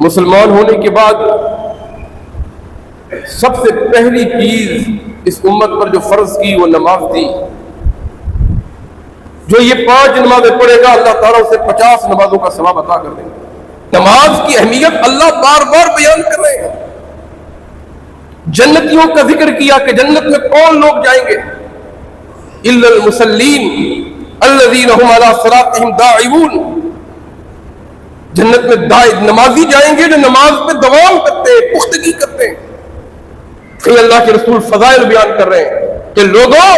مسلمان ہونے کے بعد سب سے پہلی چیز اس امت پر جو فرض کی وہ نماز تھی. جو یہ 5 نمازیں پڑھے گا اللہ تعالیٰ اسے 50 نمازوں کا ثواب عطا کر دیں گے. نماز کی اہمیت اللہ بار بار بیان کر رہے ہیں. جنتیوں کا ذکر کیا کہ جنت میں کون لوگ جائیں گے. الا المصلین الذین هم علی صلاتهم داعون. جنت میں نمازی جائیں گے جو نماز پہ دوام کرتے ہیں, پختگی کرتے ہیں. کہ اللہ کے رسول فضائل بیان کر رہے ہیں کہ لوگوں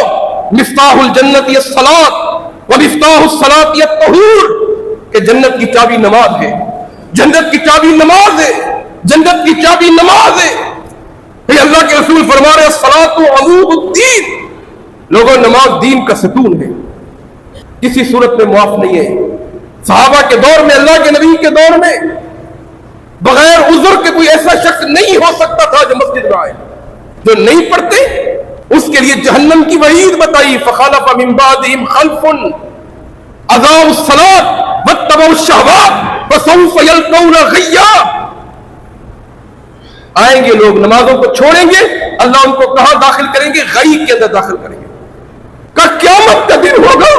مفتاح الجنت الصلاۃ ومفتاح الصلاۃ الطہور, کہ جنت کی چابی نماز ہے. جنت کی چابی نماز ہے. جنت کی چابی نماز ہے. کہ اللہ کے رسول فرما رہے ہیں الصلاۃ عمود الدین. لوگوں نماز دین کا ستون ہے, کسی صورت میں معاف نہیں ہے. صحابہ کے دور میں, اللہ کے نبی کے دور میں بغیر عذر کے کوئی ایسا شخص نہیں ہو سکتا تھا جو مسجد میں آئے. جو نہیں پڑھتے اس کے لیے جہنم کی وعید بتائی. فخلف من بعدهم خلف اضاعوا الصلاة واتبعوا الشهوات فسوف يلقون غیا. آئیں گے لوگ نمازوں کو چھوڑیں گے, اللہ ان کو کہاں داخل کریں گے؟ غی کے اندر داخل کریں گے. کہ قیامت کا دن ہوگا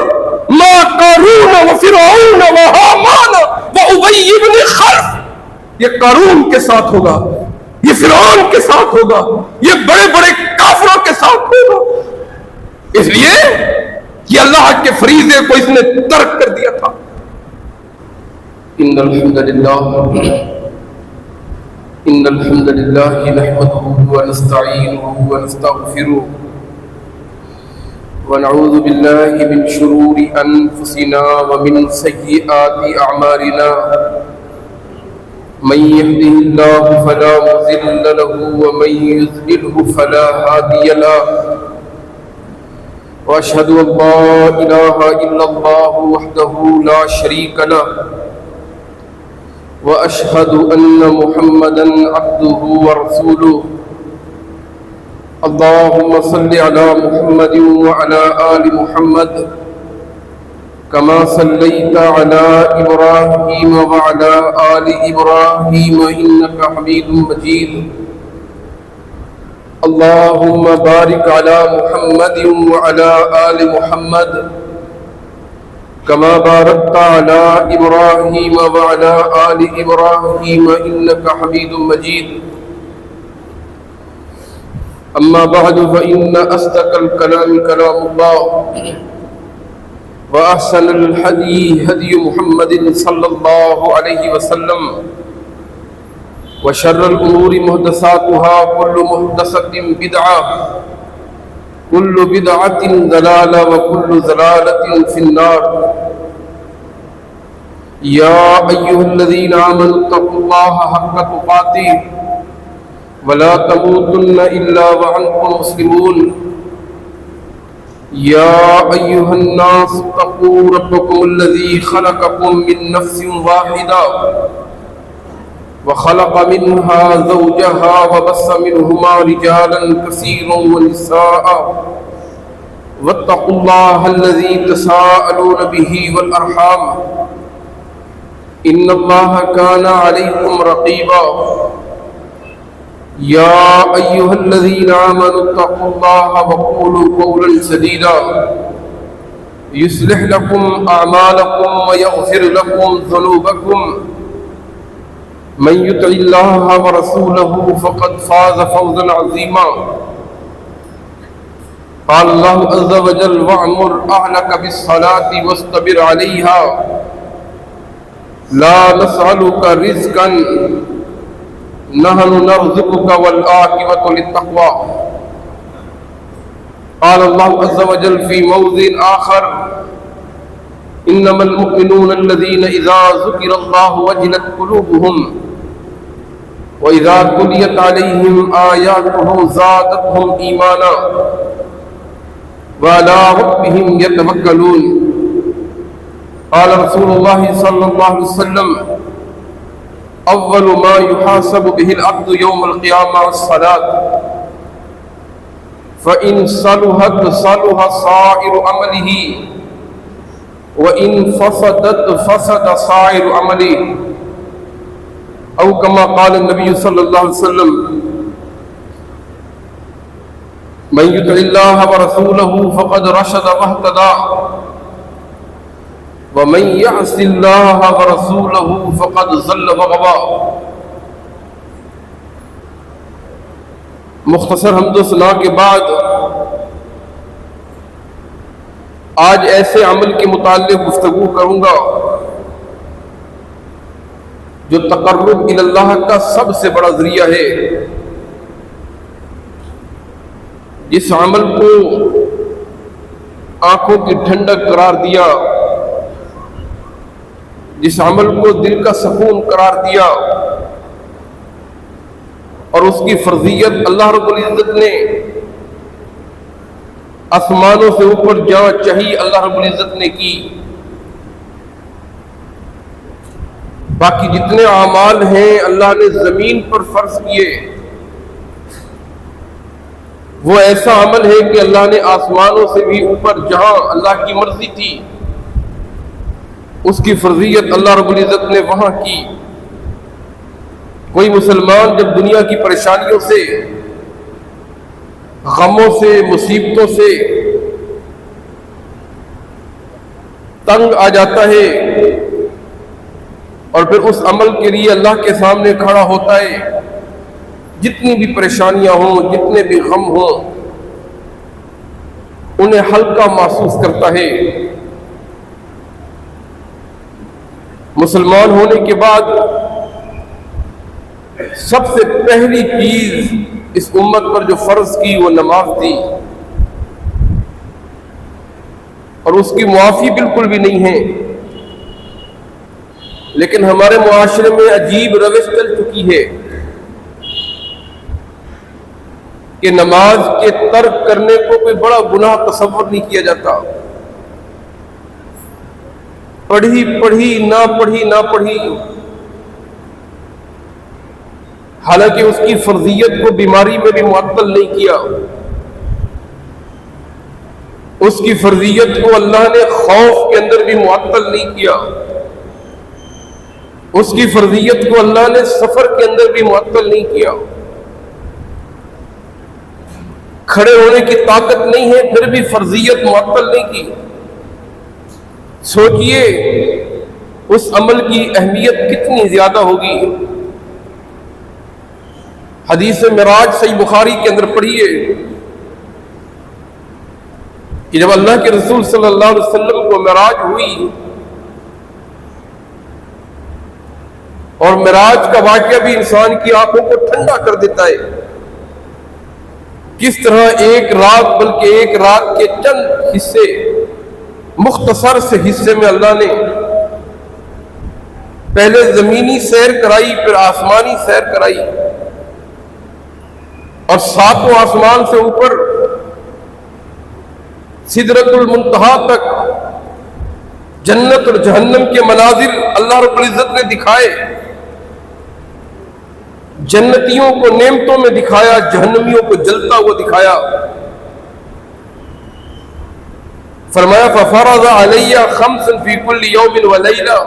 ما قارون وفرعون وہامان وابی بن خلف. یہ قارون کے ساتھ ہوگا, یہ فرعون کے ساتھ ہوگا, یہ بڑے بڑے کافروں کے ساتھ ہوگا. اس لیے کہ اللہ کے فریضے کو اس نے ترک کر دیا تھا. ان الحمد للہ نحمده ونستعینه ونستغفره ونعوذ باللہ من شرور انفسنا ومن سیئات اعمالنا. من يهده الله فلا مضل له ومن يضلل فلا هادي له. واشهد ان لا اله الا الله وحده لا شريك له واشهد ان محمدا عبده ورسوله. اللهم صل على محمد وعلى آل محمد كما صليت على إبراهيم وعلى آل إبراهيم إنك حميد مجيد. اللهم بارك على محمد وعلى آل محمد كما باركت على إبراهيم وعلى آل إبراهيم إنك حميد مجيد. أما بعد فإن أصدق الكلام كلام الله وأحسن الهدي هدي محمد صلى الله عليه وسلم وشر الأمور محدثاتها كل محدثة بدعة كل بدعة ضلالة وكل ضلالة في النار. يا أيها الذين آمنوا اتقوا الله حق تقاته ولا تموتن إلا وأنتم مسلمون. يا أيها الناس اتقوا ربكم الذي خلقكم من نفس واحدة وخلق منها زوجها وبث منهما رجالا كثيرا ونساء واتقوا الله الذي تساءلون به والأرحام إن الله كان عليكم رقيبا. يا أيها الذين آمنوا اتقوا الله وقولوا قولا سديدا يصلح لكم أعمالكم ويغفر لكم ذنوبكم. من يطع الله ورسوله فقد فاز فوزا عظيما. قال الله عز وجل وأمر أهلك بالصلاة واصطبر عليها لا نسألك رزقا نحن نرزقك والعاقبة للتقوى. قال الله عز وجل في موضع آخر إنما المؤمنون الذين إذا ذكر الله وجلت قلوبهم وإذا تليت عليهم آياته زادتهم إيمانا وعلى ربهم يتوكلون. قال رسول الله صلى الله عليه وسلم أول ما يحاسب به العبد يوم القيامة الصلاة فإن صلحت صلح سائر عمله وإن فسدت فسد سائر عمله. او کما قال النبی صلی اللہ علیہ وسلم من یطع اللہ ورسولہ فقد رشد واہتدی ومن یعص اللہ ورسولہ فقد ضل وغوی۔ مختصر حمد و ثنا کے بعد آج ایسے عمل کے متعلق گفتگو کروں گا جو تقرب الی اللہ کا سب سے بڑا ذریعہ ہے، جس عمل کو آنکھوں کی ٹھنڈک قرار دیا، جس عمل کو دل کا سکون قرار دیا، اور اس کی فرضیت اللہ رب العزت نے آسمانوں سے اوپر جہاں چاہی اللہ رب العزت نے کی۔ باقی جتنے اعمال ہیں اللہ نے زمین پر فرض کیے، وہ ایسا عمل ہے کہ اللہ نے آسمانوں سے بھی اوپر جہاں اللہ کی مرضی تھی اس کی فرضیت اللہ رب العزت نے وہاں کی۔ کوئی مسلمان جب دنیا کی پریشانیوں سے، غموں سے، مصیبتوں سے تنگ آ جاتا ہے اور پھر اس عمل کے لیے اللہ کے سامنے کھڑا ہوتا ہے، جتنی بھی پریشانیاں ہوں، جتنے بھی غم ہوں، انہیں ہلکا محسوس کرتا ہے۔ مسلمان ہونے کے بعد سب سے پہلی چیز اس امت پر جو فرض کی وہ نماز تھی، اور اس کی معافی بالکل بھی نہیں ہے۔ لیکن ہمارے معاشرے میں عجیب روش چل چکی ہے کہ نماز کے ترک کرنے کو کوئی بڑا گناہ تصور نہیں کیا جاتا۔ پڑھی پڑھی نہ پڑھی نہ پڑھی، حالانکہ اس کی فرضیت کو بیماری میں بھی معطل نہیں کیا، اس کی فرضیت کو اللہ نے خوف کے اندر بھی معطل نہیں کیا، اس کی فرضیت کو اللہ نے سفر کے اندر بھی معطل نہیں کیا۔ کھڑے ہونے کی طاقت نہیں ہے پھر بھی فرضیت معطل نہیں کی۔ سوچئے اس عمل کی اہمیت کتنی زیادہ ہوگی۔ حدیث معراج صحیح بخاری کے اندر پڑھیے کہ جب اللہ کے رسول صلی اللہ علیہ وسلم کو معراج ہوئی، اور معراج کا واقعہ بھی انسان کی آنکھوں کو ٹھنڈا کر دیتا ہے، کس طرح ایک رات، بلکہ ایک رات کے چند حصے، مختصر سے حصے میں اللہ نے پہلے زمینی سیر کرائی، پھر آسمانی سیر کرائی، اور ساتوں آسمان سے اوپر سدرۃ المنتہا تک جنت اور جہنم کے مناظر اللہ رب العزت نے دکھائے، جنتیوں کو نعمتوں میں دکھایا، جہنمیوں کو جلتا ہوا دکھایا۔ فرمایا فَفَرَضَ عَلَيَّ خَمْسًا فِي كُلِّ يَوْمٍ وَلَيْلَةٍ۔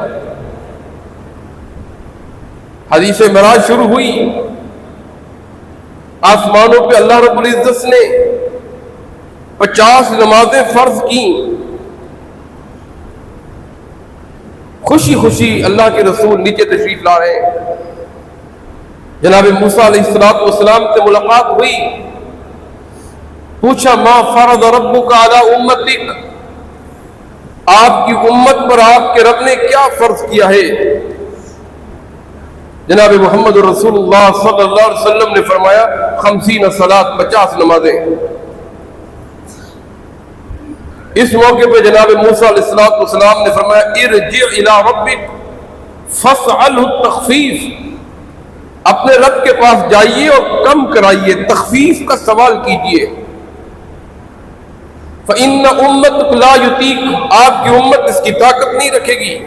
حدیث معراج شروع ہوئی، آسمانوں پہ اللہ رب العزت نے 50 نمازیں فرض کی۔ خوشی خوشی اللہ کے رسول نیچے تشریف لا رہے ہیں، جناب موسیٰ علیہ السلام سے ملاقات ہوئی، پوچھا ما فرض ربک علی امتک، آپ کی امت پر آپ کے رب نے کیا فرض کیا ہے؟ جناب محمد رسول اللہ صلی اللہ علیہ وسلم نے فرمایا 50 صلاۃ، 50 نمازیں۔ اس موقع پہ جناب موسیٰ علیہ السلام نے فرمایا ارجع الی ربک فاسألہ التخفیف، اپنے رب کے پاس جائیے اور کم کرائیے، تخفیف کا سوال کیجیے۔ فإن امتک لا یطیق، آپ کی امت اس کی طاقت نہیں رکھے گی،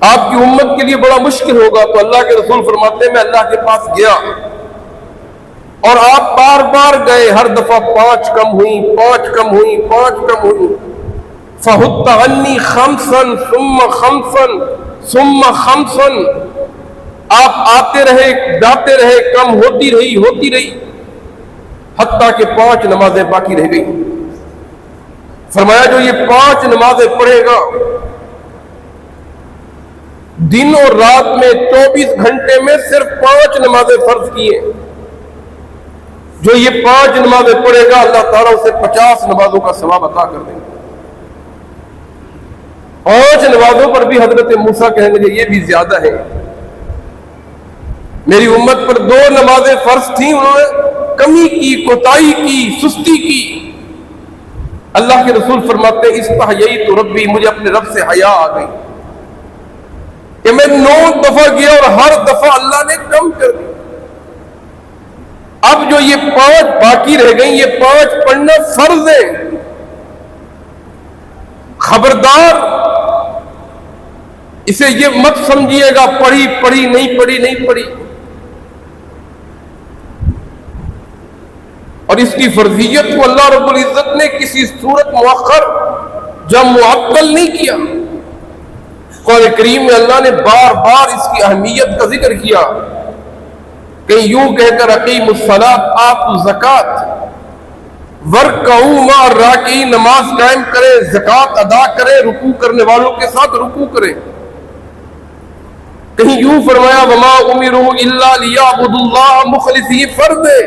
آپ کی امت کے لیے بڑا مشکل ہوگا۔ تو اللہ کے رسول فرماتے ہیں میں اللہ کے پاس گیا اور آپ بار بار گئے، ہر دفعہ 5 کم ہوئی، 5 کم ہوئی، 5 کم ہوئی۔ فَحُطَّ عَنِّي خَمْسًا ثُمَّ خَمْسًا ثم خمسن، آپ آتے رہے جاتے رہے، کم ہوتی رہی حتیٰ کہ 5 نمازیں باقی رہ گئی۔ فرمایا جو یہ 5 نمازیں پڑھے گا، دن اور رات میں 24 گھنٹے میں صرف 5 نمازیں فرض کیے، جو یہ 5 نمازیں پڑھے گا اللہ تعالیٰ اسے 50 نمازوں کا ثواب عطا کر دیں گے۔ 5 نمازوں پر بھی حضرت موسیٰ کہنے لگے یہ بھی زیادہ ہے، میری امت پر 2 نمازیں فرض تھیں، انہوں نے کمی کی، کوتاہی کی، سستی کی۔ اللہ کے رسول فرماتے ہیں استحییت ربی، مجھے اپنے رب سے حیا آ گئی کہ میں 9 دفعہ گیا اور ہر دفعہ اللہ نے کم کر دی۔ اب جو یہ 5 باقی رہ گئیں، یہ 5 پڑھنا فرض ہے۔ خبردار اسے یہ مت سمجھیے گا پڑھی نہیں پڑھی، اور اس کی فرضیت کو اللہ رب العزت نے کسی صورت مؤخر جب معطل نہیں کیا۔ قرآن کریم میں اللہ نے بار بار اس کی اہمیت کا ذکر کیا، کہیں یوں کہہ کر اقیموا الصلاۃ، آتوا الزکوٰۃ وارکعوا مع الراکعین، نماز قائم کرے، زکوٰۃ ادا کرے، رکوع کرنے والوں کے ساتھ رکوع کرے۔ کہیں یوں فرمایا وما امروا الا لیعبدوا اللہ مخلصین، فرض ہے۔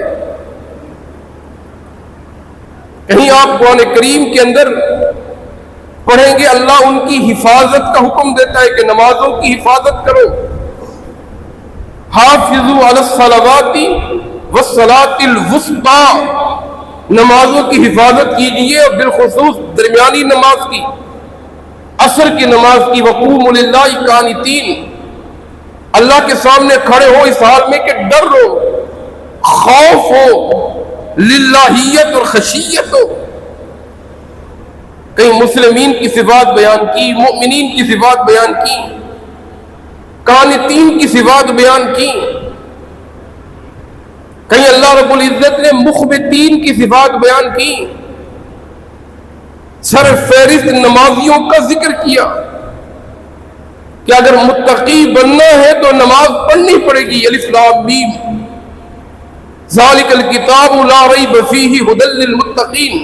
کہیں آپ قرآن کریم کے اندر پڑھیں گے اللہ ان کی حفاظت کا حکم دیتا ہے کہ نمازوں کی حفاظت کرو، حافظوا علی الصلوات والصلاۃ الوسطی، نمازوں کی حفاظت کیجیے، اور بالخصوص درمیانی نماز کی، عصر کی نماز کی، وقوموا للہ قانتین، اللہ کے سامنے کھڑے ہو اس حال میں کہ ڈر ہو، خوف ہو، للہیت اور خشیت ہو۔ کہیں مسلمین کی صفات بیان کی، مؤمنین کی صفات بیان کی، قانتین کی صفات بیان کی۔ کہیں اللہ رب العزت نے مخبتین کی صفات بیان کی، سر فہرست نمازیوں کا ذکر کیا کہ اگر متقی بننا ہے تو نماز پڑھنی پڑے گی۔ الف لام میم ذالک الکتاب لا ریب فیہ ھدی للمتقین،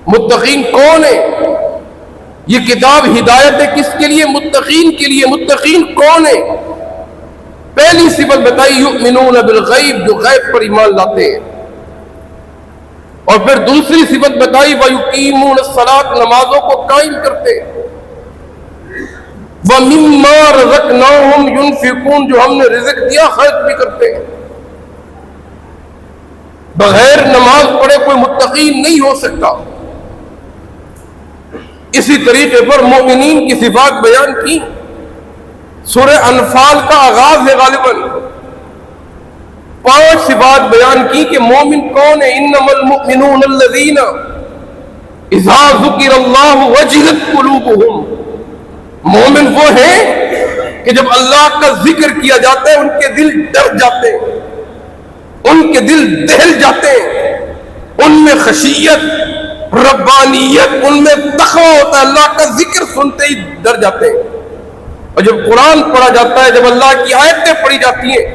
متقین کون ہے؟ یہ کتاب ہدایت ہے کس کے لیے؟ متقین کے لیے۔ متقین کون ہے؟ پہلی صفت بتائی یؤمنون بالغیب، جو غیب پر ایمان لاتے ہیں، اور پھر دوسری صفت بتائی ویقیمون الصلاۃ، نمازوں کو قائم کرتے ہیں، ومما رزقناہم ینفقون، جو ہم نے رزق دیا خرچ بھی کرتے ہیں۔ بغیر نماز پڑھے کوئی متقی نہیں ہو سکتا۔ اسی طریقے پر مومنین کی صفات بیان کی، سورہ انفال کا آغاز ہے غالباً، 5 صفات بیان کی کہ مومن کون ہے۔ انما المؤمنون الذین اذا ذکر اللہ وجلت قلوبہم، مومن وہ ہیں کہ جب اللہ کا ذکر کیا جاتا ہے ان کے دل ڈر جاتے ہیں، ان کے دل دہل جاتے ہیں، ان میں خشیت، ربانیت، ان میں تقویٰ ہوتا ہے، اللہ کا ذکر سنتے ہی ڈر جاتے ہیں۔ اور جب قرآن پڑھا جاتا ہے، جب اللہ کی آیتیں پڑھی جاتی ہیں،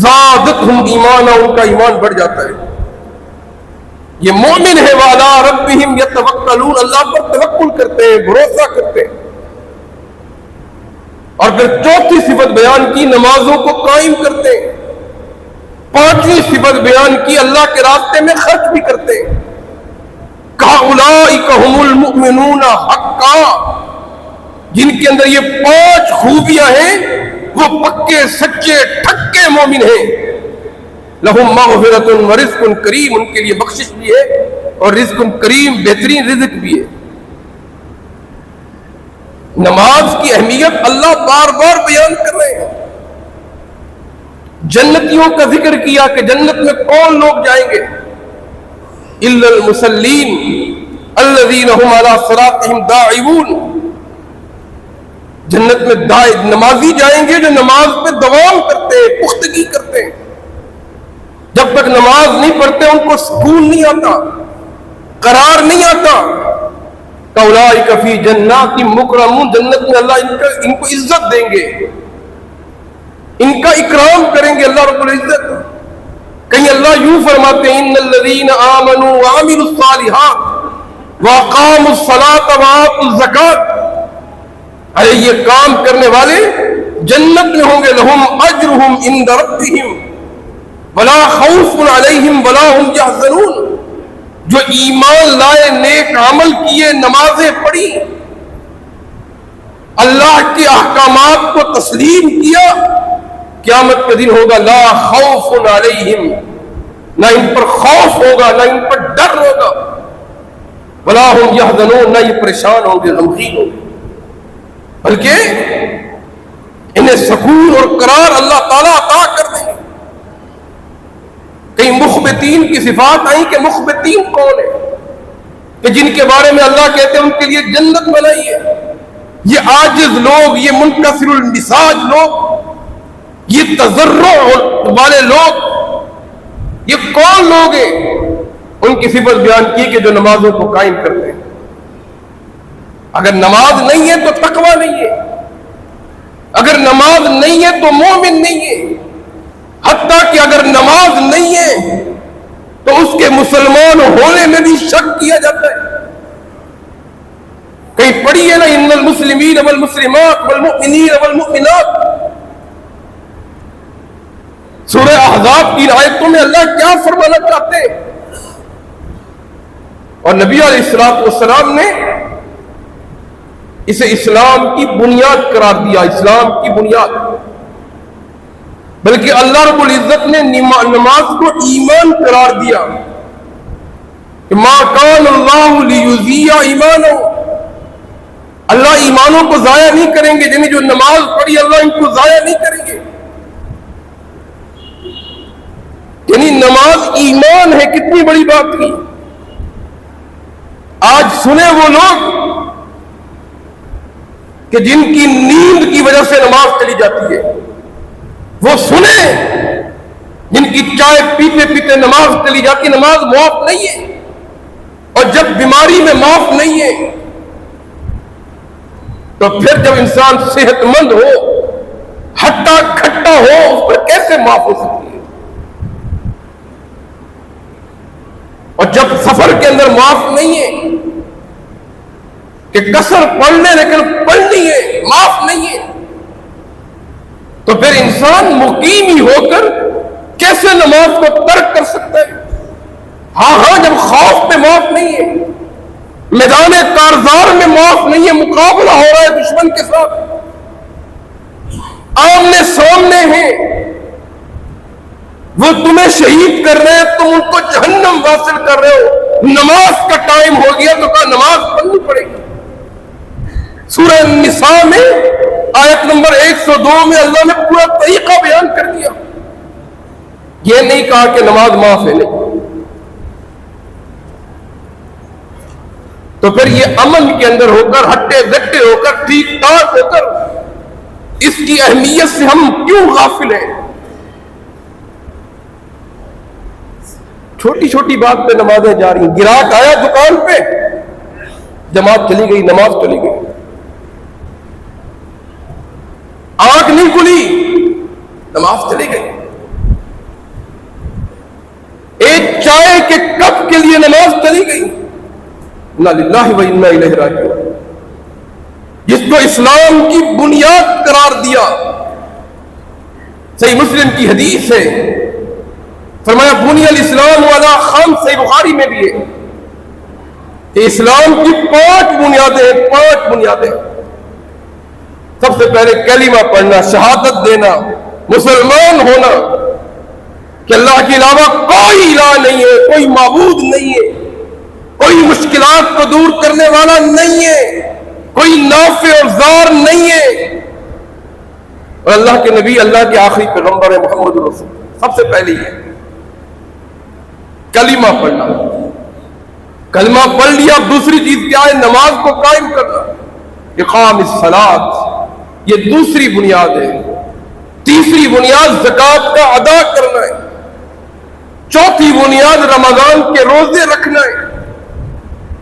زادتہم ایمانا، ان کا ایمان بڑھ جاتا ہے۔ یہ مومن ہے، وعلی ربہم یتوکلون، اللہ پر توکل کرتے ہیں، بھروسہ کرتے ہیں۔ اور پھر چوتھی صفت بیان کی، نمازوں کو قائم کرتے ہیں۔ پانچویں صفت بیان کی، اللہ کے راستے میں خرچ بھی کرتے ہیں۔ کہا اولئک ھم المؤمنون حقا، جن کے اندر یہ 5 خوبیاں ہیں وہ پکے سچے ٹھکے مومن ہیں۔ لہم مغفرۃ ورزق کریم، ان کے لیے بخشش بھی ہے اور رزق کریم، بہترین رزق بھی ہے۔ نماز کی اہمیت اللہ بار بار بیان کر رہے ہیں۔ جنتیوں کا ذکر کیا کہ جنت میں کون لوگ جائیں گے، الا المصلین الذین هم علی صلاتهم داعون، جنت میں نمازی جائیں گے جو نماز پہ دوام کرتے ہیں، پختگی کرتے ہیں۔ جب تک نماز نہیں پڑھتے ان کو سکون نہیں آتا، قرار نہیں آتا۔ اولئک فی جنات مکرمون، جنت میں اللہ ان کو عزت دیں گے، ان کا اکرام کریں گے اللہ رب العزت۔ کہیں اللہ یوں فرماتے ہیں ان الذین آمنوا وعملوا الصالحات واقاموا الصلاۃ وآتوا الزکاۃ، ارے یہ کام کرنے والے جنت میں ہوں گے، لہم اجرہم عند ربہم ولا خوف علیہم ولا ہم یحزنون، جو ایمان لائے، نیک عمل کیے، نمازیں پڑھی، اللہ کے احکامات کو تسلیم کیا، قیامت کے دن ہوگا لا خوف علیہم، نہ ان پر خوف ہوگا، نہ ان پر ڈر ہوگا، ولا ہم یحزنون، نہ یہ پریشان ہوں گے، غمگین ہوں گے، بلکہ انہیں سکون اور قرار اللہ تعالیٰ عطا کر دیں گے۔ کئی مخبتین کی صفات آئیں کہ مخبتین کون ہے، کہ جن کے بارے میں اللہ کہتے ہیں ان کے لیے جنت بنائی ہے۔ یہ عاجز لوگ، یہ منکسر المزاج لوگ، یہ تضرع والے لوگ، یہ کون لوگ ہیں؟ ان کی صفت بیان کی کہ جو نمازوں کو قائم کرتے ہیں۔ اگر نماز نہیں ہے تو تقویٰ نہیں ہے، اگر نماز نہیں ہے تو مومن نہیں ہے، حتیٰ کہ اگر نماز نہیں ہے تو اس کے مسلمان ہونے میں بھی شک کیا جاتا ہے۔ کہیں پڑھی ہے نا ان المسلمین والمسلمات والمؤمنین والمؤمنات، سورہ احزاب کی آیتوں میں اللہ کیا فرمانا چاہتے ہیں؟ اور نبی علیہ الصلوۃ والسلام نے اسے اسلام کی بنیاد قرار دیا، اسلام کی بنیاد، بلکہ اللہ رب العزت نے نماز کو ایمان قرار دیا کہ ما کان اللہ لیضیع ایمانہ، اللہ ایمانوں کو ضائع نہیں کریں گے، جنہیں جو نماز پڑھی اللہ ان کو ضائع نہیں کریں گے۔ یعنی نماز ایمان ہے، کتنی بڑی بات کی۔ آج سنے وہ لوگ کہ جن کی نیند کی وجہ سے نماز چلی جاتی ہے، وہ سنیں جن کی چائے پیتے پیتے نماز چلی جاتی، نماز معاف نہیں ہے۔ اور جب بیماری میں معاف نہیں ہے تو پھر جب انسان صحت مند ہو، ہٹا کھٹا ہو، اس پر کیسے معاف ہو سکتی ہے؟ اور جب سفر کے اندر معاف نہیں ہے کہ کسر پڑھنے لیکن پڑھنی ہے، معاف نہیں ہے، تو پھر انسان مقیم ہی ہو کر کیسے نماز کو ترک کر سکتا ہے؟ ہاں جب خوف پہ معاف نہیں ہے، میدان کارزار میں معاف نہیں ہے، مقابلہ ہو رہا ہے دشمن کے ساتھ، آمنے سامنے ہیں، وہ تمہیں شہید کر رہے ہیں، تم ان کو جہنم واصل کر رہے ہو، نماز کا ٹائم ہو گیا تو کہا نماز پڑھنی پڑے گی۔ سورہ النساء میں آیت نمبر 102 میں اللہ نے پورا طریقہ بیان کر دیا، یہ نہیں کہا کہ نماز معاف ہے، نہیں۔ تو پھر یہ امن کے اندر ہو کر، ہٹے گٹے ہو کر، ٹھیک ٹھاک ہو کر، اس کی اہمیت سے ہم کیوں غافل ہیں؟ چھوٹی چھوٹی بات پہ نمازیں جاری، گراہک آیا دکان پہ، جماعت چلی گئی، نماز چلی گئی، آنکھ نہیں کھلی، نماز چلی گئی، ایک چائے کے کپ کے لیے نماز چلی گئی، انا للہ و انا الیہ راجعون۔ جس کو اسلام کی بنیاد قرار دیا، صحیح مسلم کی حدیث ہے، فرمایا بنی الاسلام علی خمس، صحیح بخاری میں بھی ہے کہ اسلام کی 5 بنیادیں ہیں، 5 بنیادیں۔ سب سے پہلے کلمہ پڑھنا، شہادت دینا، مسلمان ہونا کہ اللہ کے علاوہ کوئی الہ نہیں ہے، کوئی معبود نہیں ہے، کوئی مشکلات کو دور کرنے والا نہیں ہے، کوئی نافع اور ضار نہیں ہے، اور اللہ کے نبی، اللہ کے آخری پیغمبر ہے محمد رسول۔ سب سے پہلے یہ کلمہ پڑھنا، کلمہ پڑھ لیا۔ دوسری چیز کیا ہے؟ نماز کو قائم کرنا، اقام الصلاۃ، یہ دوسری بنیاد ہے۔ تیسری بنیاد زکوٰۃ کا ادا کرنا ہے۔ چوتھی بنیاد رمضان کے روزے رکھنا ہے،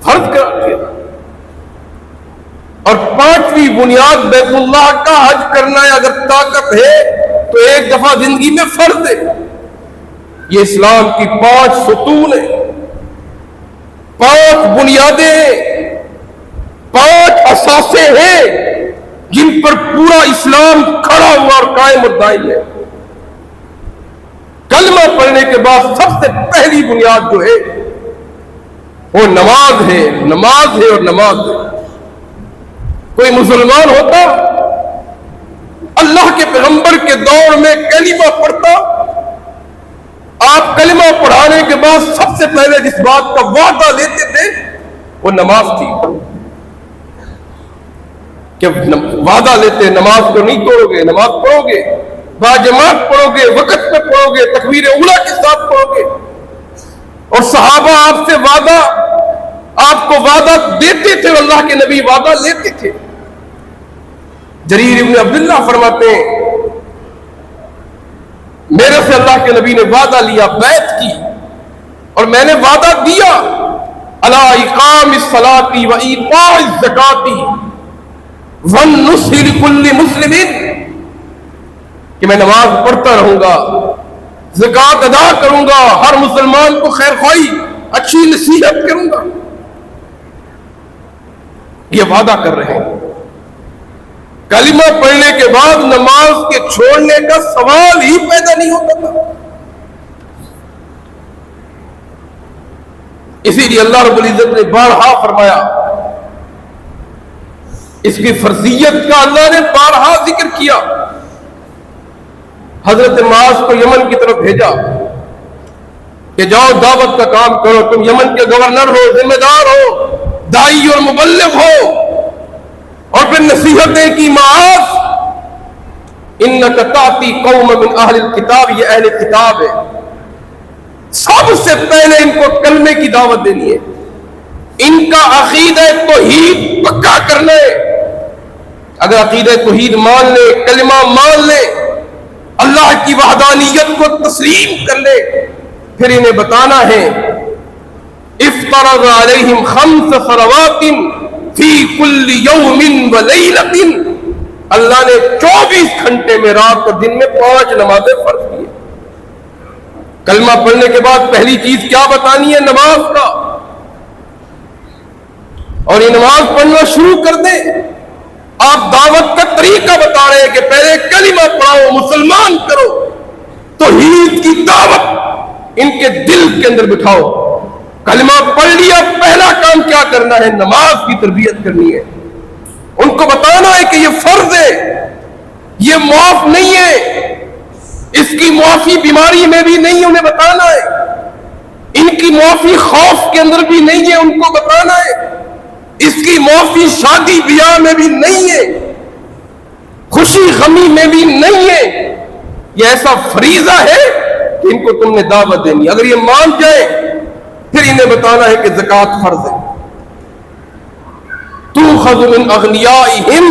فرض کر دیا۔ اور پانچویں بنیاد بیت اللہ کا حج کرنا ہے. اگر طاقت ہے تو ایک دفعہ زندگی میں فرض ہے. یہ اسلام کی 5 ستون ہیں، 5 بنیادیں ہیں، 5 اساسے ہیں جن پر پورا اسلام کھڑا ہوا اور قائم اور دائم ہے. کلمہ پڑھنے کے بعد سب سے پہلی بنیاد جو ہے وہ نماز ہے. نماز ہے اور نماز ہے. کوئی مسلمان ہوتا اللہ کے پیغمبر کے دور میں کلمہ پڑھتا، آپ کلمہ پڑھانے کے بعد سب سے پہلے جس بات کا وعدہ لیتے تھے وہ نماز تھی. کہ وعدہ لیتے نماز کو نہیں توڑو گے، نماز پڑھو گے، باجماعت پڑھو گے، وقت پہ پڑھو گے، تکبیر اولیٰ کے ساتھ پڑھو گے. اور صحابہ آپ سے وعدہ، آپ کو وعدہ دیتے تھے، اللہ کے نبی وعدہ لیتے تھے. جریر ابن عبداللہ فرماتے ہیں میرے سے اللہ کے نبی نے وعدہ لیا، بیعت کی، اور میں نے وعدہ دیا علی اقام الصلاۃ و ایتاء الزکاۃ والنصح لکل مسلم، کہ میں نماز پڑھتا رہوں گا، زکات ادا کروں گا، ہر مسلمان کو خیر خواہی اچھی نصیحت کروں گا. یہ وعدہ کر رہے ہیں. کلمہ پڑھنے کے بعد نماز کے چھوڑنے کا سوال ہی پیدا نہیں ہوتا تھا. اسی لیے اللہ رب العزت نے بارہا فرمایا، اس کی فرضیت کا اللہ نے بارہا ذکر کیا. حضرت معاذ کو یمن کی طرف بھیجا کہ جاؤ دعوت کا کام کرو، تم یمن کے گورنر ہو، ذمہ دار ہو، داعی اور مبلغ ہو. اور پھر نصیحتیں کی، معاذ انک تاتی قوم من اہل الکتاب، یہ اہل کتاب ہے، سب سے پہلے ان کو کلمے کی دعوت دینی ہے، ان کا عقیدہ توحید پکا کرنا ہے. اگر عقیدہ توحید مان لے، کلمہ مان لے، اللہ کی وحدانیت کو تسلیم کر لے، پھر انہیں بتانا ہے افترض علیہم 5 صلوات فی کل یوم و لیلۃ، اللہ نے 24 گھنٹے میں، رات اور دن میں 5 نمازیں فرض کی. کلمہ پڑھنے کے بعد پہلی چیز کیا بتانی ہے؟ نماز کا. اور یہ نماز پڑھنا شروع کر دیں. آپ دعوت کا طریقہ بتا رہے ہیں کہ پہلے کلمہ پڑھاؤ، مسلمان کرو، توحید کی دعوت ان کے دل کے اندر بٹھاؤ. کلمہ پڑھ لیا، پہلا کام کیا کرنا ہے؟ نماز کی تربیت کرنی ہے. ان کو بتانا ہے کہ یہ فرض ہے، یہ معاف نہیں ہے، اس کی معافی بیماری میں بھی نہیں، انہیں بتانا ہے. ان کی معافی خوف کے اندر بھی نہیں ہے، ان کو بتانا ہے. اس کی معافی شادی بیاہ میں بھی نہیں ہے، خوشی غمی میں بھی نہیں ہے. یہ ایسا فریضہ ہے کہ ان کو تم نے دعوت دینی. اگر یہ مان جائیں پھر انہیں بتانا ہے کہ زکات فرض ہے. تؤخذ من اغنیائہم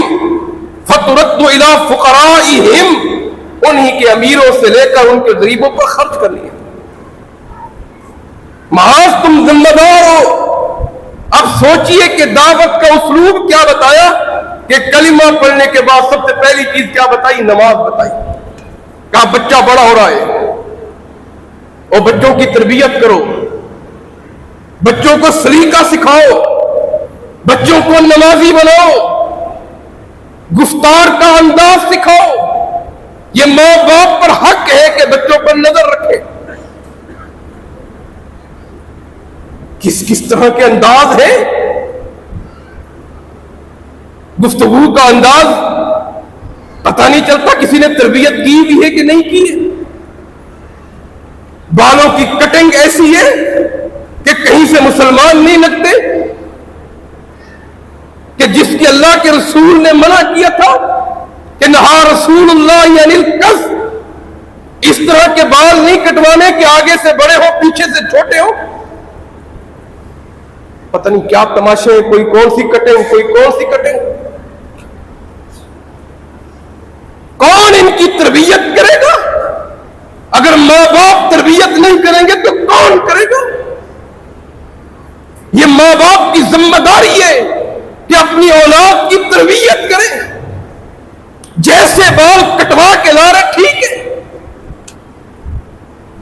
فترد الی فقرائہم، انہی کے امیروں سے لے کر ان کے غریبوں پر خرچ کر لیے. محاذ تم ذمہ دار ہو. اب سوچئے کہ دعوت کا اسلوب کیا بتایا کہ کلمہ پڑھنے کے بعد سب سے پہلی چیز کیا بتائی؟ نماز بتائی. کہا بچہ بڑا ہو رہا ہے اور بچوں کی تربیت کرو، بچوں کو سلیقہ سکھاؤ، بچوں کو نمازی بناؤ، گفتار کا انداز سکھاؤ. یہ ماں باپ پر حق ہے کہ بچوں پر نظر رکھے. کس طرح کے انداز ہے، گفتگو کا انداز پتہ نہیں چلتا کسی نے تربیت کی بھی ہے کہ نہیں کی ہے. بالوں کی کٹنگ ایسی ہے کہ کہیں سے مسلمان نہیں لگتے، کہ جس کی اللہ کے رسول نے منع کیا تھا کہ نہا رسول اللہ یعنی القص، اس طرح کے بال نہیں کٹوانے کہ آگے سے بڑے ہو پیچھے سے چھوٹے ہو. پتہ نہیں کیا تماشے ہیں، کوئی کون سی کٹنگ، کوئی کون سی کٹنگ. کون ان کی تربیت کرے گا؟ اگر ماں باپ تربیت نہیں کریں گے تو کون کرے گا؟ یہ ماں باپ کی ذمہ داری ہے کہ اپنی اولاد کی تربیت کریں، جیسے بال کٹوا کے لا رہے ٹھیک ہے،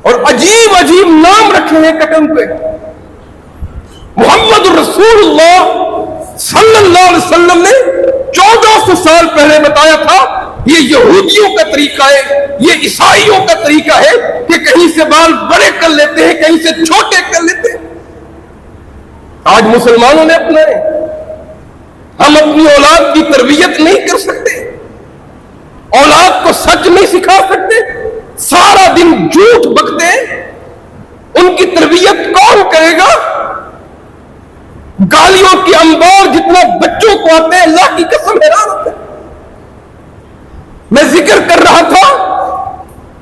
اور عجیب عجیب نام رکھے ہیں کٹن پہ۔ محمد رسول اللہ صلی اللہ علیہ وسلم نے 1400 سال پہلے بتایا تھا یہ یہودیوں کا طریقہ ہے، یہ عیسائیوں کا طریقہ ہے کہ کہیں سے بال بڑے کر لیتے ہیں، کہیں سے چھوٹے کر لیتے ہیں۔ آج مسلمانوں نے اپنائے، ہم اپنی اولاد کی تربیت نہیں کر سکتے، اولاد کو سچ نہیں سکھا سکتے، سارا دن جھوٹ بکتے ہیں، ان کی تربیت کون کرے گا؟ گالیوں کی انبار جتنا بچوں کو آتے ہیں، اللہ کی قسم حیران ہوتے ہیں۔ میں ذکر کر رہا تھا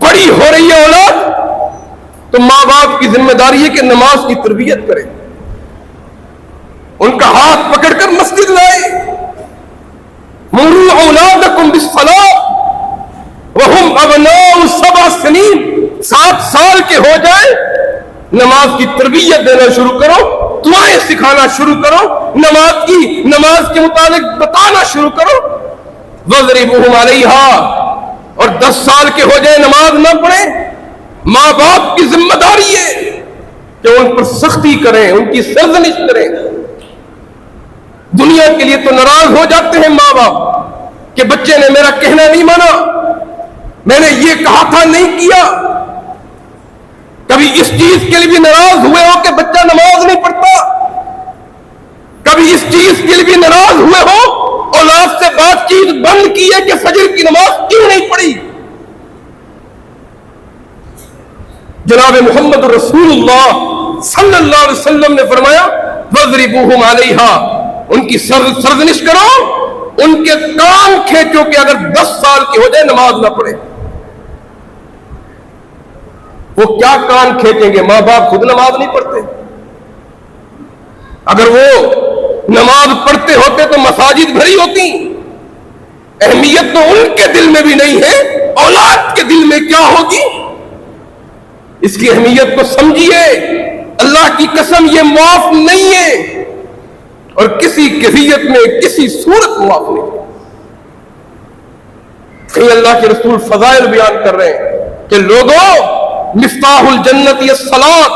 بڑی ہو رہی ہے اولاد تو ماں باپ کی ذمہ داری ہے کہ نماز کی تربیت کرے، ان کا ہاتھ پکڑ کر مسجد لائے۔ مروا اولادکم بالصلاۃ وہم ابناء 7 سنین، 7 سال کے ہو جائیں نماز کی تربیت دینا شروع کرو، دعائیں سکھانا شروع کرو، نماز کے مطابق بتانا شروع کرو۔ وَاضْرِبُوهُمْ عَلَيْهَا، اور 10 سال کے ہو جائے نماز نہ پڑھیں، ماں باپ کی ذمہ داری ہے کہ ان پر سختی کریں، ان کی سرزنش کریں۔ دنیا کے لیے تو ناراض ہو جاتے ہیں ماں باپ کہ بچے نے میرا کہنا نہیں مانا، میں نے یہ کہا تھا نہیں کیا۔ کبھی اس چیز کے لیے بھی ناراض ہوئے ہو کہ بچہ نماز نہیں پڑھتا، کبھی اس چیز کے لیے بھی ناراض ہوئے ہو اولاد سے بات چیت بند کی ہے کہ فجر کی نماز کیوں نہیں پڑھی؟ جناب محمد رسول اللہ صلی اللہ علیہ وسلم نے فرمایا وَاضْرِبُوهُمْ عَلَيْهَا، ان کی سرزنش کرو، ان کے کان کھینچو کہ اگر 10 سال کے ہو جائے نماز نہ پڑھے۔ وہ کیا کان کھینچیں گے؟ ماں باپ خود نماز نہیں پڑھتے، اگر وہ نماز پڑھتے ہوتے تو مساجد بھری ہوتی۔ اہمیت تو ان کے دل میں بھی نہیں ہے، اولاد کے دل میں کیا ہوگی؟ اس کی اہمیت کو سمجھیے، اللہ کی قسم یہ معاف نہیں ہے، اور کسی کیفیت میں کسی صورت معاف نہیں۔ کہیں اللہ کے رسول فضائل بیان کر رہے ہیں کہ لوگوں، مفتاح الجنت الصلاۃ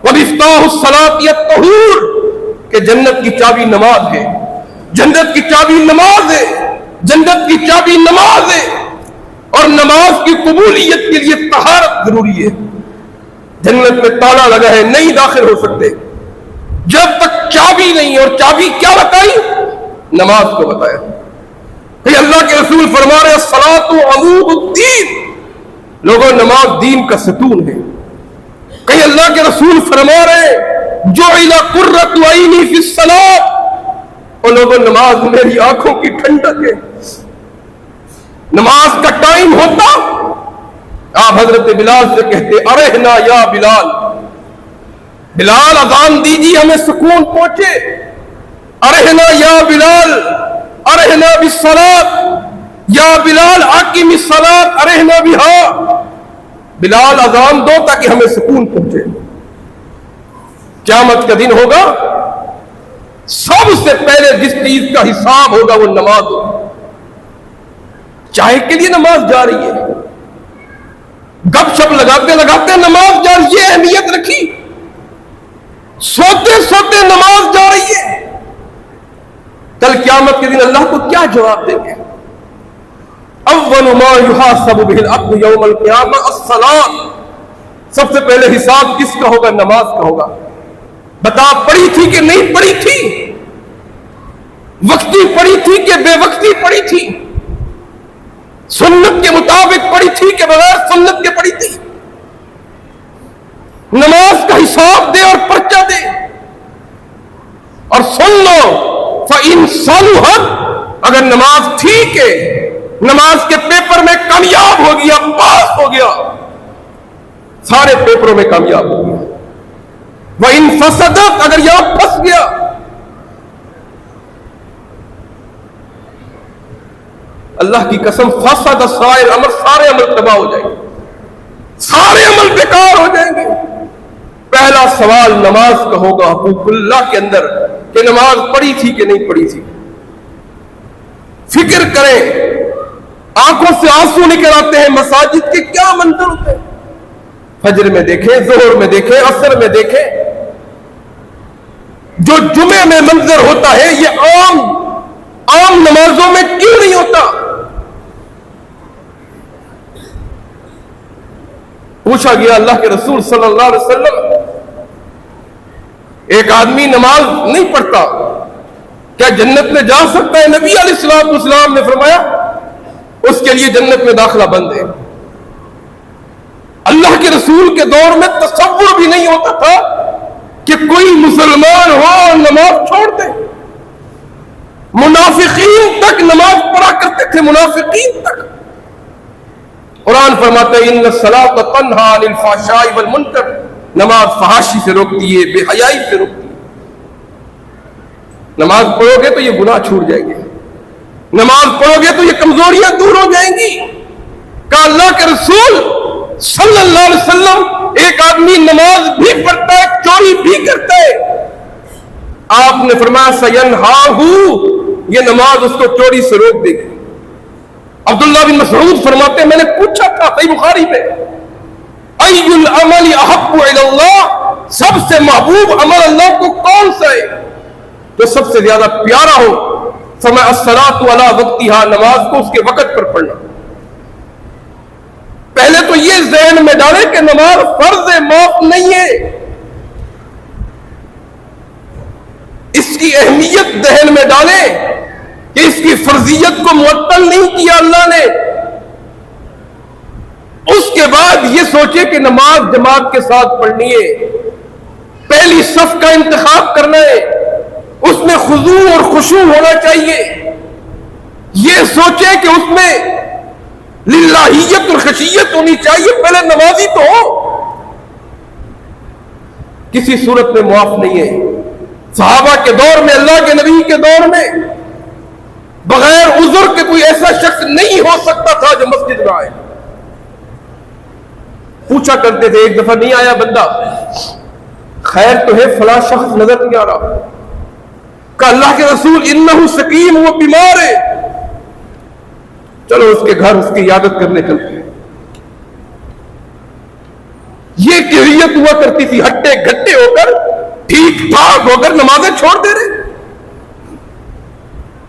ومفتاح الصلاۃ الطہور، کہ جنت کی چابی نماز ہے، جنت کی چابی نماز ہے، جنت کی چابی نماز ہے، اور نماز کی قبولیت کے لیے طہارت ضروری ہے۔ جنت میں تالا لگا ہے، نہیں داخل ہو سکتے جب تک چابی نہیں، اور چابی کیا بتائی؟ نماز کو بتایا۔ کہ اللہ کے رسول فرما رہے الصلاۃ عمود الدین، لوگوں نماز دین کا ستون ہے۔ کہیں اللہ کے رسول فرما رہے جعل قرۃ عینی فی الصلاۃ، اور لوگوں نماز میری آنکھوں کی ٹھنڈک ہے۔ نماز کا ٹائم ہوتا آپ حضرت بلال سے کہتے ارحنا یا بلال، بلال اذان دیجیے ہمیں سکون پہنچے۔ ارحنا یا بلال ارحنا بالصلاۃ، یا بلال اقیم الصلاۃ ارحنا بہا، بلال اذان دو تاکہ ہمیں سکون پہنچے۔ قیامت کا دن ہوگا، سب سے پہلے جس چیز کا حساب ہوگا وہ نماز ہوگی۔ چائے کے لیے نماز جا رہی ہے، گپ شپ لگاتے لگاتے نماز جا رہی ہے، یہ اہمیت رکھی۔ سوتے سوتے نماز جا رہی ہے، کل قیامت کے دن اللہ کو کیا جواب دیں گے؟ اول ما یحاسب بہ العبد یوم القیامہ الصلاۃ، سب سے پہلے حساب کس کا ہوگا؟ نماز کا ہوگا۔ بتا پڑھی تھی کہ نہیں پڑھی تھی؟ وقتی پڑھی تھی کہ بے وقتی پڑھی تھی؟ سنت کے مطابق پڑھی تھی کہ بغیر سنت کے پڑھی تھی؟ نماز کا حساب دے اور پرچہ دے۔ اور سن لو فَإِن صَلُحَتْ، اگر نماز ٹھیک ہے، نماز کے پیپر میں کامیاب ہو گیا، پاس ہو گیا، سارے پیپروں میں کامیاب ہو گیا۔ وَإِن فَسَدَتْ، اگر یہاں پھنس گیا، اللہ کی قسم فسد سائر عمل، سارے عمل تباہ ہو جائیں گے، سارے عمل بیکار ہو جائیں گے۔ پہلا سوال نماز کا ہوگا حقوق اللہ کے اندر کہ نماز پڑھی تھی کہ نہیں پڑھی تھی۔ فکر کریں، آنکھوں سے آنسو نکل آتے ہیں، مساجد کے کیا منظر ہوتے ہیں، فجر میں دیکھیں، ظہر میں دیکھیں، عصر میں دیکھیں، جو جمعے میں منظر ہوتا ہے یہ عام نمازوں میں کیوں نہیں ہوتا؟ پوچھا گیا اللہ کے رسول صلی اللہ علیہ وسلم، ایک آدمی نماز نہیں پڑھتا کیا جنت میں جا سکتا ہے؟ نبی علیہ الصلوۃ والسلام نے فرمایا اس کے لیے جنت میں داخلہ بند ہے۔ اللہ کے رسول کے دور میں تصور بھی نہیں ہوتا تھا کہ کوئی مسلمان ہو اور نماز چھوڑ دے۔ منافقین تک نماز پڑھا کرتے تھے، منافقین تک۔ قرآن فرماتا ہے ان الصلاۃ تنہی عن الفحشاء والمنکر، نماز فحاشی سے روکتی ہے، بے حیائی سے روکتی ہے۔ نماز پڑھو گے تو یہ گناہ چھوٹ جائیں گے، نماز پڑھو گے تو یہ کمزوریاں دور ہو جائیں گی۔ کہ اللہ کے رسول صلی اللہ علیہ وسلم ایک آدمی نماز بھی پڑھتا ہے، چوری بھی کرتا ہے، آپ نے فرمایا سینہاہ، یہ نماز اس کو چوری سے روک دے گی۔ عبداللہ بن مسعود فرماتے ہیں میں نے پوچھا تھا صحیح بخاری میں، ای العمل احب الی اللہ، سب سے محبوب عمل اللہ کو کون سا ہے جو سب سے زیادہ پیارا ہو؟ فرمایا الصلاۃ علی وقتہا، نماز کو اس کے وقت پر پڑھنا۔ پہلے تو یہ ذہن میں ڈالے کہ نماز فرض معاف نہیں ہے، اس کی اہمیت ذہن میں ڈالے کہ اس کی فرضیت کو معطل نہیں کیا اللہ نے۔ اس کے بعد یہ سوچے کہ نماز جماعت کے ساتھ پڑھنی ہے، پہلی صف کا انتخاب کرنا ہے، اس میں خضوع اور خشوع ہونا چاہیے، یہ سوچے کہ اس میں للہیت اور خشیت ہونی چاہیے، پہلے نمازی تو ہو، کسی صورت میں معاف نہیں ہے۔ صحابہ کے دور میں، اللہ کے نبی کے دور میں بغیر عذر کے کوئی ایسا شخص نہیں ہو سکتا تھا جو مسجد میں آئے۔ پوچھا کرتے تھے، ایک دفعہ نہیں آیا بندہ، خیر تو ہے فلاں شخص نظر نہیں آ رہا، کہ اللہ کے رسول انہو سقیم، وہ بیمار ہے، چلو اس کے گھر اس کی عیادت کرنے چلتے ہیں۔ یہ کیفیت ہوا کرتی تھی، ہٹے گھٹے ہو کر، ٹھیک ٹھاک ہو کر نمازیں چھوڑ دے رہے،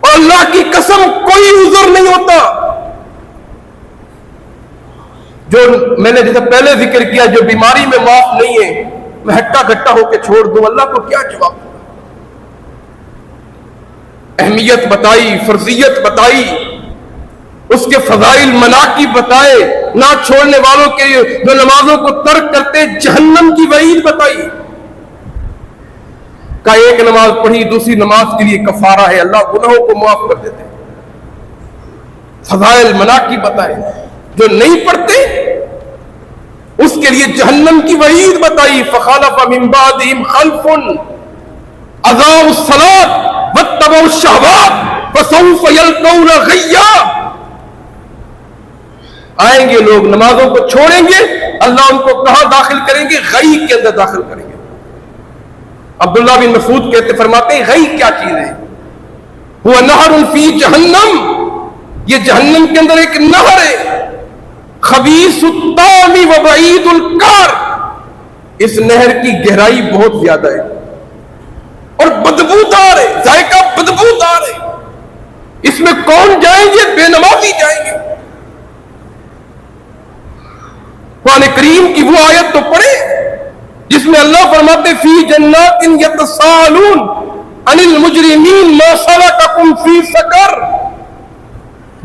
اور اللہ کی قسم کوئی عذر نہیں ہوتا۔ جو میں نے جیسے پہلے ذکر کیا، جو بیماری میں معاف نہیں ہے، میں ہٹا گھٹا ہو کے چھوڑ دوں، اللہ کو کیا جواب دوں؟ اہمیت بتائی، فرضیت بتائی، اس کے فضائل مناقب بتائے، نہ چھوڑنے والوں کے جو نمازوں کو ترک کرتے جہنم کی وعید بتائی۔ کہ ایک نماز پڑھی دوسری نماز کے لیے کفارہ ہے، اللہ گناہوں کو معاف کر دیتے۔ فضائل مناقب بتائے، جو نہیں پڑھتے اس کے لیے جہنم کی وعید بتائی۔ فخلف من بعدہم خلف اضاعوا الصلاۃ واتبعوا الشہوات فسوف یلقون غیا، آئیں گے لوگ نمازوں کو چھوڑیں گے، اللہ ان کو کہاں داخل کریں گے؟ غی کے اندر داخل کریں گے۔ عبداللہ بن مسعود کہتے فرماتے ہیں غی کیا چیز ہے؟ ہوا نہر فی جہنم، یہ جہنم کے اندر ایک نہر ہے، خبیث الطعم و بعید الکار، اس نہر کی گہرائی بہت زیادہ ہے اور بدبودار ہے، ذائقہ بدبودار ہے، اس میں کون جائیں گے؟ بے نمازی جائیں گے۔ قرآن کریم کی وہ آیت تو پڑھے جس میں اللہ فرماتے فی جنات یتساءلون عن المجرمین ما سلککم فی سقر،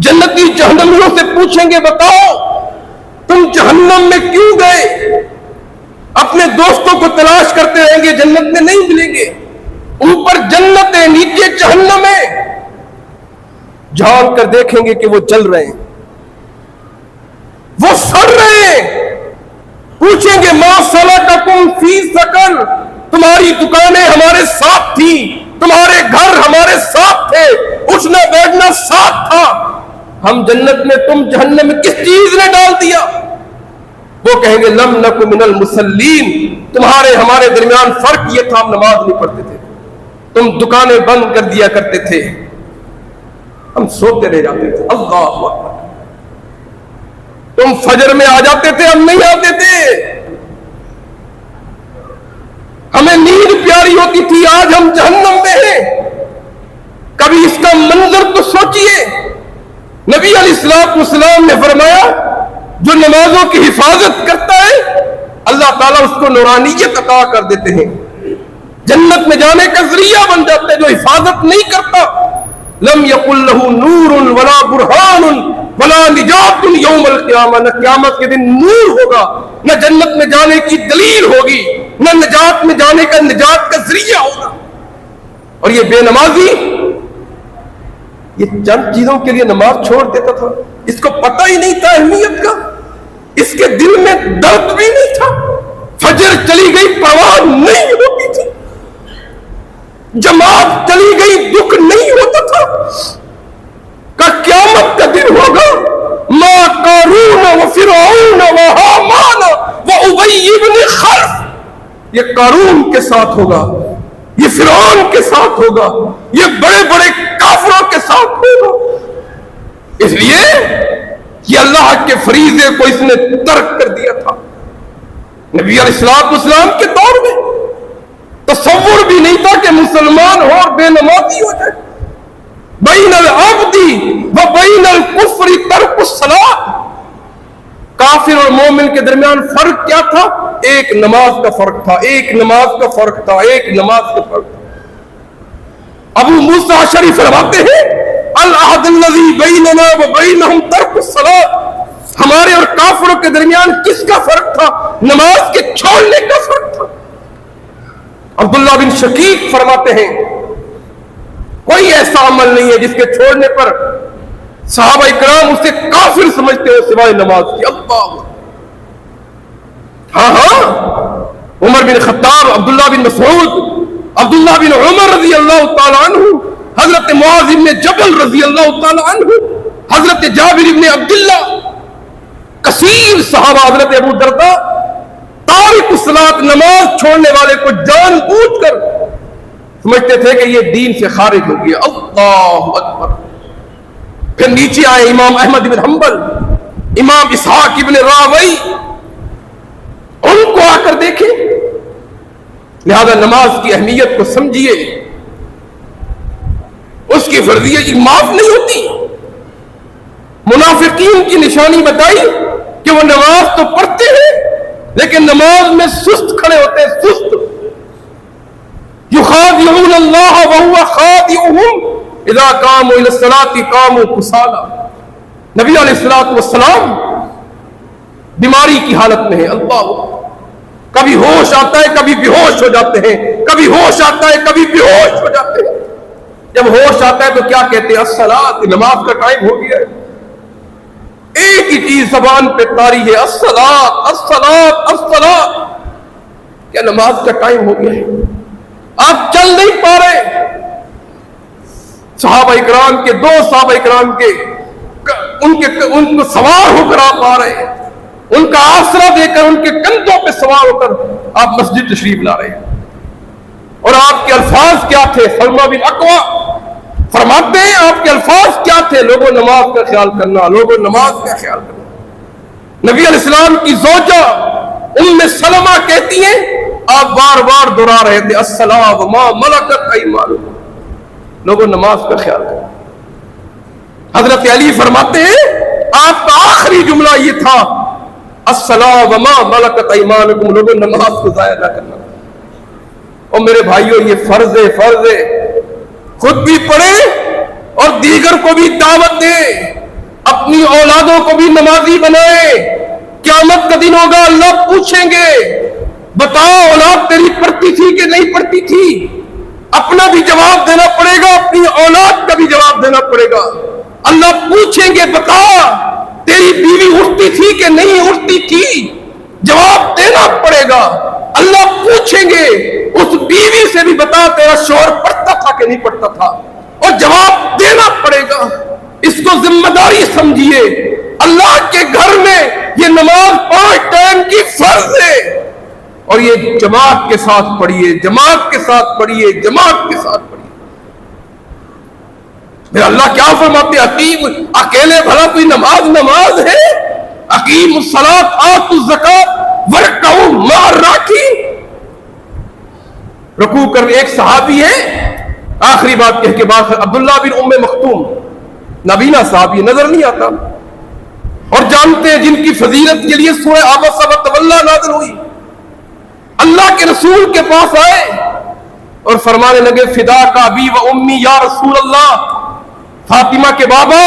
جنتی جہنمیوں سے پوچھیں گے بتاؤ تم جہنم میں کیوں گئے؟ اپنے دوستوں کو تلاش کرتے رہیں گے، جنت میں نہیں ملیں گے، اوپر جنت ہے نیچے جہنم ہے، جھانک کر دیکھیں گے کہ وہ جل رہے ہیں، وہ سڑ رہے ہیں۔ پوچھیں گے ما سلککم فی سقر، تمہاری دکانیں ہمارے ساتھ تھیں، تمہارے گھر ہمارے ساتھ تھے، اٹھنا بیٹھنا ساتھ تھا، ہم جنت میں تم جہنم میں، کس چیز نے ڈال دیا؟ وہ کہیں گے لم نک من المصلین، تمہارے ہمارے درمیان فرق یہ تھا ہم نماز نہیں پڑھتے تھے، تم دکانیں بند کر دیا کرتے تھے، ہم سوتے رہ جاتے تھے. اللہ اکبر. تم فجر میں آ جاتے تھے, ہم نہیں آتے تھے. ہمیں نیند پیاری ہوتی تھی, آج ہم جہنم میں ہیں. کبھی اس کا منظر تو سوچئے. نبی علیہ الصلوۃ والسلام نے فرمایا جو نمازوں کی حفاظت کرتا ہے اللہ تعالیٰ اس کو نورانیت عطا کر دیتے ہیں, جنت میں جانے کا ذریعہ بن جاتا ہے. جو حفاظت نہیں کرتا لم یکن لہ نور ولا برہان ولا نجات یوم القیامہ, نہ قیامت کے دن نور ہوگا, نہ جنت میں جانے کی دلیل ہوگی, نہ نجات میں جانے کا نجات کا ذریعہ ہوگا. اور یہ بے نمازی یہ چند چیزوں کے لیے نماز چھوڑ دیتا تھا, اس کو پتہ ہی نہیں تھا اہمیت کا, اس کے دل میں درد بھی نہیں تھا. فجر چلی گئی پرواہ نہیں ہوتی تھی, جماعت چلی گئی دکھ نہیں ہوتا تھا. کہ قیامت کا دن ہوگا ما قارون و فرعون و حامان و ابی بن خلف, یہ قارون کے ساتھ ہوگا, یہ فرعون کے ساتھ ہوگا, یہ بڑے بڑے کافروں کے ساتھ ہوگا. اس لیے یہ اللہ کے فریضے کو اس نے ترک کر دیا تھا. نبی علیہ الصلوۃ والسلام کے دور میں تصور بھی نہیں تھا کہ مسلمان ہو اور بے نمازی ہو جائے. بین العبد و بین الکفر ترک الصلاۃ. کافر اور مومن کے درمیان فرق کیا تھا؟ ایک نماز کا فرق تھا, ایک نماز کا فرق تھا, ایک نماز کا فرق تھا. ابو موسیٰ اشعری فرماتے ہیں العہد الذی بیننا و بینہم ترک الصلاۃ. ہمارے اور کافروں کے درمیان کس کا فرق تھا؟ نماز کے چھوڑنے کا فرق تھا. عبداللہ بن شقیق فرماتے ہیں کوئی ایسا عمل نہیں ہے جس کے چھوڑنے پر صحابہ کرام اسے کافر سمجھتے ہو سوائے نماز کی. اللہ, ہاں عمر بن خطاب, عبداللہ بن مسعود, عبداللہ بن عمر رضی اللہ تعالی عنہ, حضرت معاذ بن جبل رضی اللہ تعالی عنہ, حضرت جابر بن عبداللہ, کثیر صحابہ, حضرت ابو درداء, تارک الصلاۃ نماز چھوڑنے والے کو جان بوجھ کر سمجھتے تھے کہ یہ دین سے خارج ہو گیا. اللہ اکبر. پھر نیچے آئے امام احمد بن حنبل, امام اسحاق ابن راوی, ان کو آ کر دیکھیں. لہذا نماز کی اہمیت کو سمجھیے, اس کی فرضیت معاف نہیں ہوتی. منافقین کی نشانی بتائی کہ وہ نماز تو پڑھتے ہیں لیکن نماز میں سست کھڑے ہوتے ہیں, سست. یخادعون اللہ وهو خادعهم اذا قاموا الى الصلاة قاموا كسالى. نبی علیہ الصلوۃ والسلام بیماری کی حالت میں ہے. اللہ, کبھی ہوش آتا ہے کبھی بے ہوش ہو جاتے ہیں, کبھی ہوش آتا ہے کبھی بے ہوش ہو جاتے ہیں. جب ہوش آتا ہے تو کیا کہتے ہیں؟ الصلاۃ, نماز کا ٹائم ہو گیا ہے. ایک ہی چیز زبان پہ طاری ہے, الصلاۃ الصلاۃ الصلاۃ. کیا نماز کا ٹائم ہو گیا ہے؟ آپ چل نہیں پا رہے. صحابہ اکرام کے, دو صحابہ اکرام کے, ان کو سوار ہو کر آپ آ رہے ہیں, ان کا آسرا دے کر, ان کے کندھوں پہ سوار ہو کر آپ مسجد تشریف لا رہے ہیں. اور آپ کے الفاظ کیا تھے؟ سلمہ بن اکوع فرماتے ہیں آپ کے الفاظ کیا تھے؟ لوگوں نماز کا خیال کرنا, لوگوں نماز کا خیال کرنا. نبی علیہ السلام کی زوجہ ام سلمہ کہتی ہیں آپ بار بار دہرا رہے تھے الصلاۃ وما ملکت ایمانکم, لوگوں نماز کا خیال کرنا. حضرت علی فرماتے ہیں آپ کا آخری جملہ یہ تھا الصلاۃ وما ملکت ایمانکم, لوگوں نماز کو ضائع نہ کرنا. اور میرے بھائیوں یہ فرض ہے, فرض ہے. خود بھی پڑھیں اور دیگر کو بھی دعوت دیں, اپنی اولادوں کو بھی نمازی بنائیں. قیامت کا دن ہوگا, اللہ پوچھیں گے بتاؤ اولاد تیری پڑھتی تھی کہ نہیں پڑھتی تھی. اپنا بھی جواب دینا پڑے گا, اپنی اولاد کا بھی جواب دینا پڑے گا. اللہ پوچھیں گے بتا تیری بیوی اٹھتی تھی کہ نہیں اٹھتی تھی, جواب دینا پڑے گا. اللہ پوچھیں گے اس بیوی سے بھی بتا تیرا شوہر پڑھتا تھا کہ نہیں پڑھتا تھا, اور جواب دینا پڑے گا. اس کو ذمہ داری سمجھیے. اللہ کے گھر میں یہ نماز 5 ٹائم کی فرض ہے, اور یہ جماعت کے ساتھ پڑھیے, جماعت کے ساتھ پڑھیے, جماعت کے ساتھ پڑھیے. میرا اللہ کیا فرماتے ہیں؟ عقیم اکیلے بھلا کوئی نماز ہے؟ اقیم الصلاۃ آتوا الزکات ورکعوا مع الراکعین. رکوع کر ایک صحابی ہے، آخری بات کہہ کے بعد عبداللہ بن ام مختوم، نبینا صحابی نظر نہیں آتا، اور جانتے ہیں جن کی فضیلت کے لیے سورہ عبس وتولی نازل ہوئی. اللہ کے رسول کے پاس آئے اور فرمانے لگے فداک ابی و امی یا رسول اللہ، فاطمہ کے بابا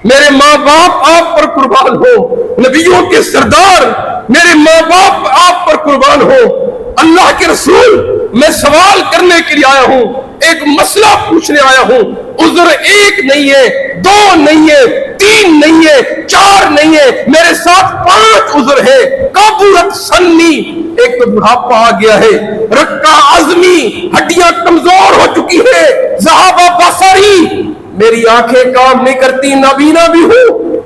میرے ماں باپ آپ پر قربان ہو، نبیوں کے سردار میرے ماں باپ آپ پر قربان ہو. اللہ کے رسول میں سوال کرنے کے لیے آیا ہوں، ایک مسئلہ پوچھنے آیا ہوں. عذر ایک نہیں ہے، دو نہیں ہے، تین نہیں ہے، چار نہیں ہے، میرے ساتھ 5 عذر ہے. کابورت سنی، ایک تو بڑھاپا آ گیا ہے، رکا عظمی، ہڈیاں کمزور ہو چکی ہے، ذہابہ بصری، میری آنکھیں کام نہیں کرتی، نابینا بھی ہوں.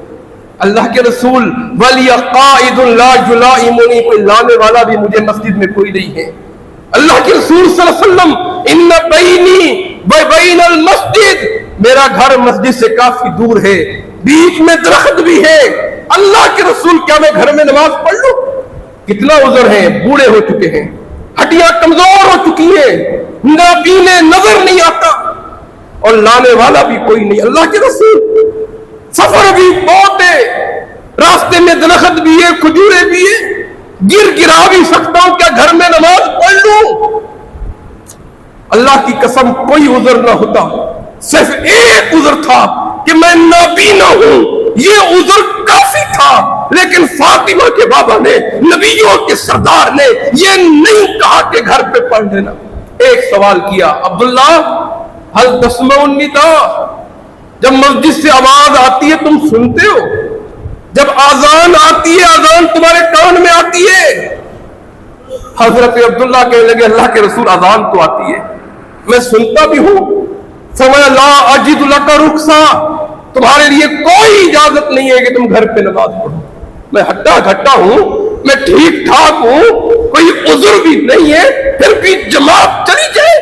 اللہ کے رسول ولی قائد لا یلائمنی، کوئی لانے والا بھی مجھے مسجد میں کوئی نہیں ہے. اللہ کے رسول صلی اللہ علیہ وسلم ان بینی و بین المسجد، میرا گھر مسجد سے کافی دور ہے، بیچ میں درخت بھی ہے. اللہ کے رسول کیا میں گھر میں نماز پڑھ لوں؟ کتنا عذر ہے، بوڑھے ہو چکے ہیں، ہڈیاں کمزور ہو چکی ہیں، نابینے نظر نہیں آتا، اور لانے والا بھی کوئی نہیں. اللہ کے رسول سفر بھی بہت ہے، راستے میں درخت بھی ہے، کھجورے بھی ہے، گر گرا بھی سکتا ہوں، کیا گھر میں نماز پڑھ لوں؟ اللہ کی قسم کوئی عذر نہ ہوتا، صرف ایک عذر تھا کہ میں نابینا ہوں، یہ عذر کافی تھا. لیکن فاطمہ کے بابا نے، نبیوں کے سردار نے یہ نہیں کہا کہ گھر پہ پڑھ لینا. ایک سوال کیا، عبداللہ هل تسمع النداء، جب مسجد سے آواز آتی ہے تم سنتے ہو؟ جب آذان آتی ہے، آذان تمہارے کان میں آتی ہے؟ حضرت عبداللہ کہنے لگے اللہ کے رسول آذان تو آتی ہے، میں سنتا بھی ہوں. فرمایا لا اجد لک رخصہ، تمہارے لیے کوئی اجازت نہیں ہے کہ تم گھر پہ نماز پڑھو. میں ہٹا گھٹا ہوں، میں ٹھیک ٹھاک ہوں، کوئی عذر بھی نہیں ہے، پھر بھی جماعت چلی جائے.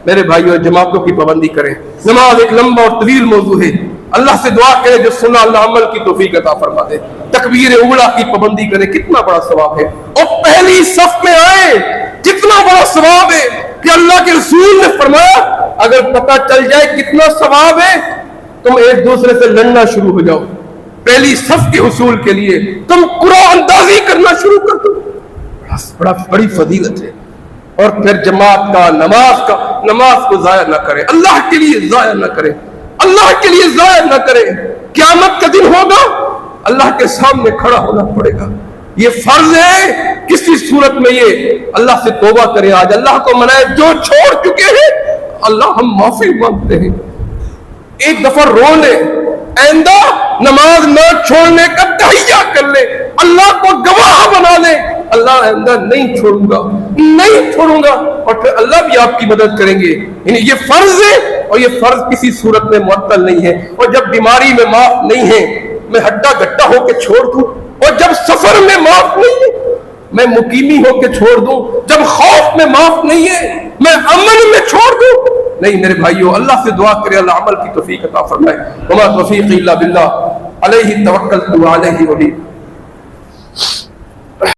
میرے بھائیو جماعتوں کی پابندی کریں. نماز ایک لمبا اور طویل موضوع ہے، اللہ سے دعا کرے جو سنا اللہ عمل کی توفیق عطا فرما دے. تکبیر اولا کی پابندی کریں، کتنا بڑا ثواب ہے، اور پہلی صف میں آئے، کتنا بڑا ثواب ہے کہ اللہ کے رسول نے فرمایا اگر پتہ چل جائے کتنا ثواب ہے، تم ایک دوسرے سے لڑنا شروع ہو جاؤ. پہلی صف کے حصول کے لیے تم قرآن اندازی کرنا شروع کر دو، بڑی فضیلت ہے. اور پھر جماعت کا، نماز کو ضائع نہ کرے، اللہ کے لیے ضائع نہ کرے، اللہ کے لیے ضائع نہ کرے. قیامت کا دن ہوگا، اللہ کے سامنے کھڑا ہونا پڑے گا. یہ فرض ہے کسی صورت میں یہ اللہ سے توبہ کرے، آج اللہ کو منائے. جو چھوڑ چکے ہیں اللہ ہم معافی مانگتے ہیں. ایک دفعہ رو لے، آئندہ نماز نہ چھوڑنے کا تہیہ کر لے، اللہ کو گواہ بنا لے، اللہ آئندہ نہیں چھوڑوں گا، نہیں چھوڑوں گا. اور پھر اللہ بھی آپ کی مدد کریں گے. یعنی یہ فرض ہے، اور یہ فرض کسی صورت میں معطل نہیں ہے. اور جب بیماری میں معاف نہیں ہے میں ہڈا گٹا ہو کے چھوڑ دوں، اور جب سفر میں معاف نہیں ہے میں مقیمی ہو کے چھوڑ دوں، جب خوف میں معاف نہیں ہے میں امن میں چھوڑ دوں. نہیں میرے بھائیو، اللہ سے دعا کرے اللہ عمل کی توفیق عطا فرمائے. وما توفیقی الا باللہ، علیہ توکلت وعلیہ انیب.